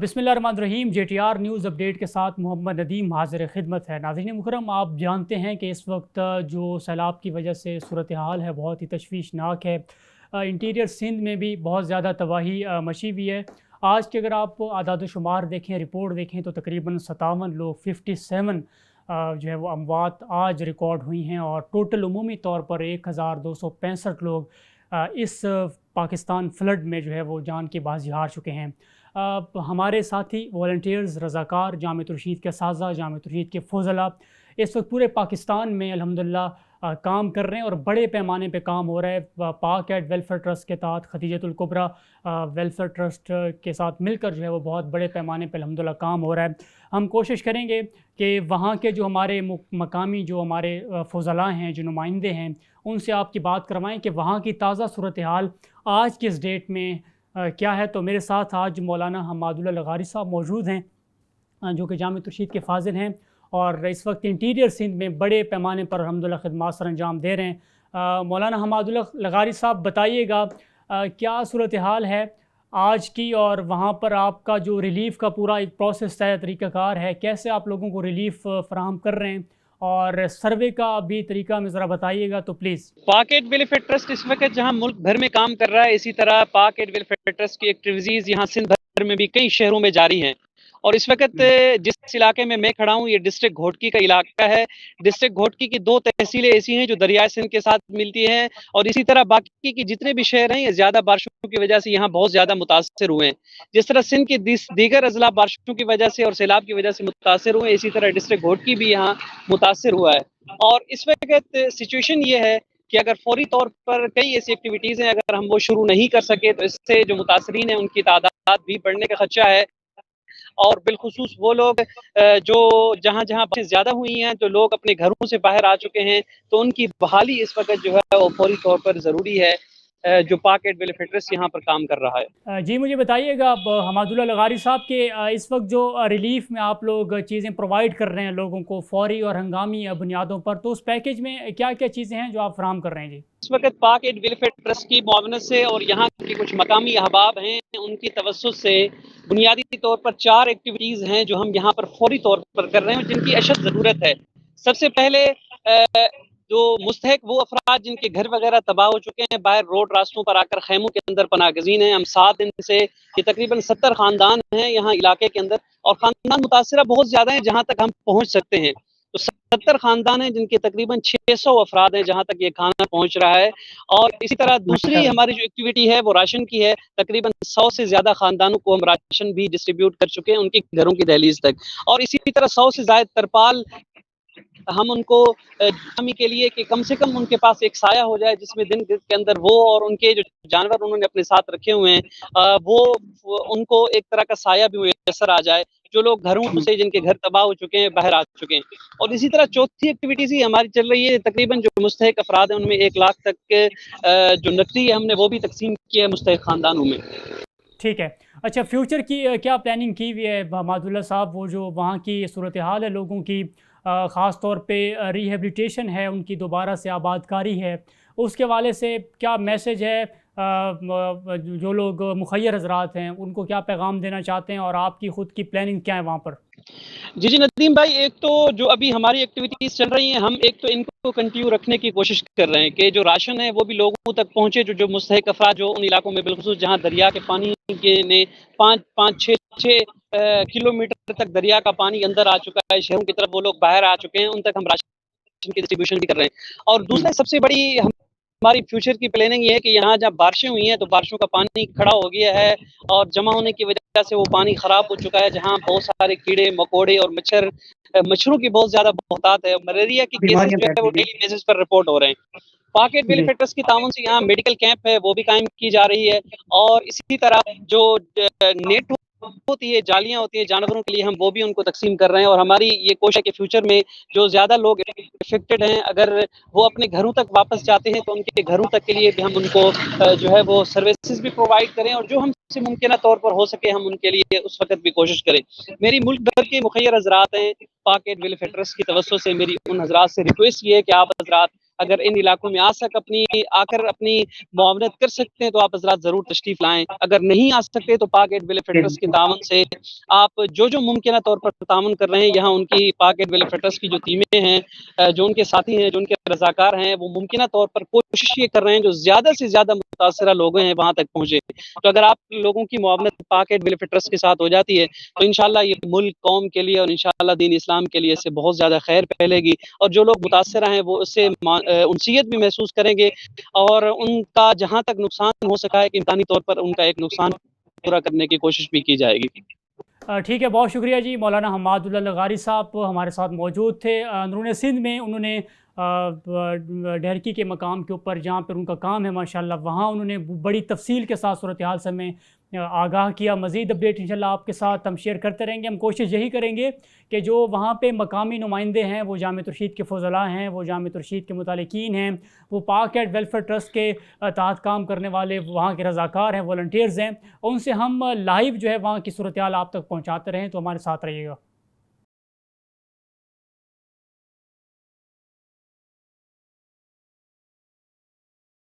बिस्मिल्लाहिर्रहमानिर्रहीम। JTR news update के साथ मोहम्मद नदीम हाजिर खिदमत है। नाज़रीन मुकर्रम, आप जानते हैं कि इस वक्त जो सैलाब की वजह से सूरत हाल है बहुत ही तशवीशनाक है। इंटीरियर सिंध में भी बहुत ज़्यादा तबाही मची हुई है। आज के अगर आप आदाद शुमार देखें, रिपोर्ट देखें, तो तकरीबन 57 लोग 57 जो है वो अमवात आज रिकॉर्ड हुई हैं, और टोटल उमूमी तौर पर 1265 लोग इस पाकिस्तान फ्लड में जो है वो जान की बाजी हार चुके हैं। हमारे साथी वॉलंटियर्स, रज़ाकार, जामिअत रशीद के साज़ा, जामिअत रशीद के फ़ज़ला इस वक्त पूरे पाकिस्तान में अल्हम्दुलिल्लाह काम कर रहे हैं, और बड़े पैमाने पे काम हो रहा है। पाक एड वेलफेयर ट्रस्ट के तहत खदीजतुल कुबरा वेलफेयर ट्रस्ट के साथ मिलकर जो है वो बहुत बड़े पैमाने पे अल्हम्दुलिल्लाह काम हो रहा है। हम कोशिश करेंगे कि वहाँ के जो हमारे मकामी जो हमारे फ़ज़ला हैं, जो नुमाइंदे हैं, उनसे आपकी बात करवाएं कि वहाँ की ताज़ा सूरत हाल आज की इस डेट में क्या है। तो मेरे साथ आज मौलाना हम्मादुल्लाह लगारी साहब मौजूद हैं, जो कि जामिअत रशीद के फाजिल हैं, और इस वक्त इंटीरियर सिंध में बड़े पैमाने पर अल्हम्दुलिल्लाह खिदमत सर अंजाम दे रहे हैं। मौलाना हम्मादुल्लाह लगारी साहब, बताइएगा क्या सूरत हाल है आज की, और वहाँ पर आपका जो रिलीफ़ का पूरा एक प्रोसेस है, तरीक़ाकार है, कैसे आप लोगों को रिलीफ़ फ़राहम कर रहे हैं, और सर्वे का भी तरीका में ज़रा बताइएगा तो प्लीज़। पाक एड वेलफेयर ट्रस्ट इस वक्त जहां मुल्क भर में काम कर रहा है, इसी तरह पाक एड वेलफेयर ट्रस्ट की एक्टिविटीज़ यहाँ सिंध भर में भी कई शहरों में जारी हैं। और इस वक्त जिस इलाके में मैं खड़ा हूँ, ये डिस्ट्रिक्ट घोटकी का इलाका है। डिस्ट्रिक्ट घोटकी की 2 तहसीलें ऐसी हैं जो दरियाए सिंध के साथ मिलती हैं, और इसी तरह बाकी की जितने भी शहर हैं, ये ज़्यादा बारिशों की वजह से यहाँ बहुत ज़्यादा मुतासर हुए हैं। जिस तरह सिंध के दीगर अजला बारिशों की वजह से और सैलाब की वजह से मुतासर हुए, इसी तरह डिस्ट्रिक्ट घोटकी भी यहाँ मुतासर हुआ है। और इस वक्त सिचुएशन ये है कि अगर फौरी तौर पर कई ऐसी एक्टिविटीज़ हैं, अगर हम वो शुरू नहीं कर सके तो इससे जो मुतासरीन हैं उनकी तादाद भी बढ़ने का खदशा है। और बिलखुसूस वो लोग जो जहाँ-जहाँ बारिशें ज़्यादा हुई हैं, तो लोग अपने घरों से बाहर आ चुके हैं, तो उनकी बहाली इस वक़्त जो है वो फौरी तौर पर ज़रूरी है, जो पाक एड वेलफेयर ट्रस्ट यहाँ पर काम कर रहा है। जी मुझे बताइएगा अब हम्मादुल्लाह लगारी साहब के इस वक्त जो रिलीफ में आप लोग चीज़ें प्रोवाइड कर रहे हैं लोगों को फौरी और हंगामी बुनियादों पर, तो उस पैकेज में क्या क्या चीज़ें हैं जो आप फराहम कर रहे हैं? जी इस वक्त पाक एड वेलफेयर ट्रस्ट की मुआवनत से और यहाँ के कुछ मकामी अहबाब हैं, उनकी तवस्सुस से बुनियादी तौर पर 4 एक्टिविटीज़ हैं जो हम यहाँ पर फौरी तौर पर कर रहे हैं, जिनकी अशद ज़रूरत है। सबसे पहले जो मुस्तहक वो अफराद जिनके घर वगैरह तबाह हो चुके हैं, बाहर रोड रास्तों पर आकर खैमों के अंदर पनाहगज़ीन हैं। हम 7 दिन से ये तकरीबन 70 ख़ानदान हैं यहाँ इलाके के अंदर, और ख़ानदान मुतासिरा बहुत ज़्यादा हैं जहाँ तक हम पहुँच सकते हैं। तो 70 ख़ानदान हैं जिनके तकरीबन 600 अफराद हैं जहाँ तक ये खाना पहुँच रहा है। और इसी तरह दूसरी हमारी जो एक्टिविटी है वो राशन की है। तकरीबन 100 से ज़्यादा ख़ानदानों को हम राशन भी डिस्ट्रीब्यूट कर चुके हैं उनके घरों की दहलीज तक। और इसी तरह 100 से ज़ायद तरपाल हम उनको हमी के लिए कि कम से कम उनके पास एक साया हो जाए, जिसमें दिन के अंदर वो और उनके जो जानवर उन्होंने अपने साथ रखे हुए हैं, वो उनको एक तरह का साया भी मुयस्सर आ जाए, जो लोग घरों से जिनके घर तबाह हो चुके हैं, बाहर आ चुके हैं। और इसी तरह चौथी एक्टिविटीज़ ही हमारी चल रही है। तकरीबन जो मुस्तहक अफराद हैं उनमें 1 लाख तक के जो नकदी है हमने वो भी तकसीम की है मुस्तहक ख़ानदानों में। ठीक है। अच्छा, फ्यूचर की क्या प्लानिंग की हुई है हम्मादुल्लाह साहब? वो जो वहाँ की सूरत हाल है लोगों की, ख़ास तौर पे रिहेबिलिटेशन है, उनकी दोबारा से आबादकारी है, उसके हवाले से क्या मैसेज है? जो लोग मुखय्यर हज़रात हैं उनको क्या पैगाम देना चाहते हैं, और आपकी ख़ुद की प्लानिंग क्या है वहाँ पर? जी नदीम भाई, एक तो जो अभी हमारी एक्टिविटीज़ चल रही हैं, हम एक तो इनको कंटिन्यू रखने की कोशिश कर रहे हैं कि जो राशन है वो भी लोगों तक पहुँचे, जो मुस्तहक अफराद जो उन इलाकों में बिलखुसूस जहाँ दरिया के पानी के ने 5-6 किलोमीटर तक दरिया का पानी अंदर आ चुका है, शहरों की तरफ वो लोग बाहर आ चुके हैं, उन तक हम राशन की डिस्ट्रीब्यूशन भी कर रहे हैं। और दूसरा सबसे बड़ी हमारी फ्यूचर की प्लानिंग ये है कि यहाँ जब बारिशें हुई हैं तो बारिशों का पानी खड़ा हो गया है, और जमा होने की वजह से वो पानी ख़राब हो चुका है, जहाँ बहुत सारे कीड़े मकोड़े और मच्छरों की बहुत ज़्यादा बहुतायत है। मलेरिया की केसेस जो है वो डेली बेसिस पर रिपोर्ट हो रहे हैं। पाक एड वेलफेयर ट्रस्ट की ताउन से यहाँ मेडिकल कैंप है वो भी कायम की जा रही है, और इसी तरह जो नेट होती है, जालियाँ होती हैं जानवरों के लिए, हम वो भी उनको तकसीम कर रहे हैं। और हमारी ये कोशिश है कि फ्यूचर में जो ज़्यादा लोग इफेक्टेड हैं, अगर वो अपने घरों तक वापस जाते हैं तो उनके घरों तक के लिए भी हम उनको जो है वो सर्विसेज भी प्रोवाइड करें, और जो हमसे मुमकिन तौर पर हो सके हम उनके लिए उस वक्त भी कोशिश करें। मेरी मुल्क भर के मुखय्यर हज़रात हैं, पाक एड वेलफेयर ट्रस्ट की तवज्जो से मेरी उन हज़रात से रिक्वेस्ट ये है कि आप हज़रात اگر ان علاقوں میں آ کر اپنی معاونت کر سکتے ہیں تو آپ حضرات ضرور تشریف لائیں. اگر نہیں آ سکتے تو پاک ایڈ ویلفیئر ٹرسٹ کے تعاون سے آپ جو ممکنہ طور پر تعاون کر رہے ہیں، یہاں ان کی پاک ایڈ ویلفیئر ٹرسٹ کی جو ٹیمیں ہیں، جو ان کے ساتھی ہیں، جو ان کے رضاکار ہیں، وہ ممکنہ طور پر کوشش یہ کر رہے ہیں جو زیادہ سے زیادہ متاثرہ لوگ ہیں وہاں تک پہنچے. تو اگر آپ لوگوں کی معاونت پاک ایڈ ویلفیئر ٹرسٹ کے ساتھ ہو جاتی ہے تو انشاءاللہ یہ ملک، قوم کے لیے اور انشاءاللہ دین اسلام کے لیے اس سے بہت زیادہ خیر پھیلے گی، اور جو لوگ متاثرہ ہیں وہ اس سے انسیت بھی محسوس کریں گے، اور ان کا جہاں تک نقصان ہو سکا ہے کہ امکانی طور پر ان کا ایک نقصان پورا کرنے کی کوشش بھی کی جائے گی. ٹھیک ہے، بہت شکریہ جی. مولانا حماد اللہ لغاری صاحب ہمارے ساتھ موجود تھے اندرون سندھ میں. انہوں نے ڈھرکی کے مقام کے اوپر جہاں پر ان کا کام ہے ماشاءاللہ، وہاں انہوں نے بڑی تفصیل کے ساتھ صورتحال سے ہمیں آگاہ کیا. مزید اپڈیٹ انشاءاللہ آپ کے ساتھ ہم شیئر کرتے رہیں گے. ہم کوشش یہی کریں گے کہ جو وہاں پہ مقامی نمائندے ہیں، وہ جامعۃ الرشید کے فضلاء ہیں، وہ جامعۃ الرشید کے متعلقین ہیں، وہ پاک ایڈ ویلفیئر ٹرسٹ کے تحت کام کرنے والے وہاں کے رضاکار ہیں، والنٹیئرز ہیں، ان سے ہم لائیو جو ہے وہاں کی صورتحال آپ تک پہنچاتے رہیں. تو ہمارے ساتھ رہیے گا.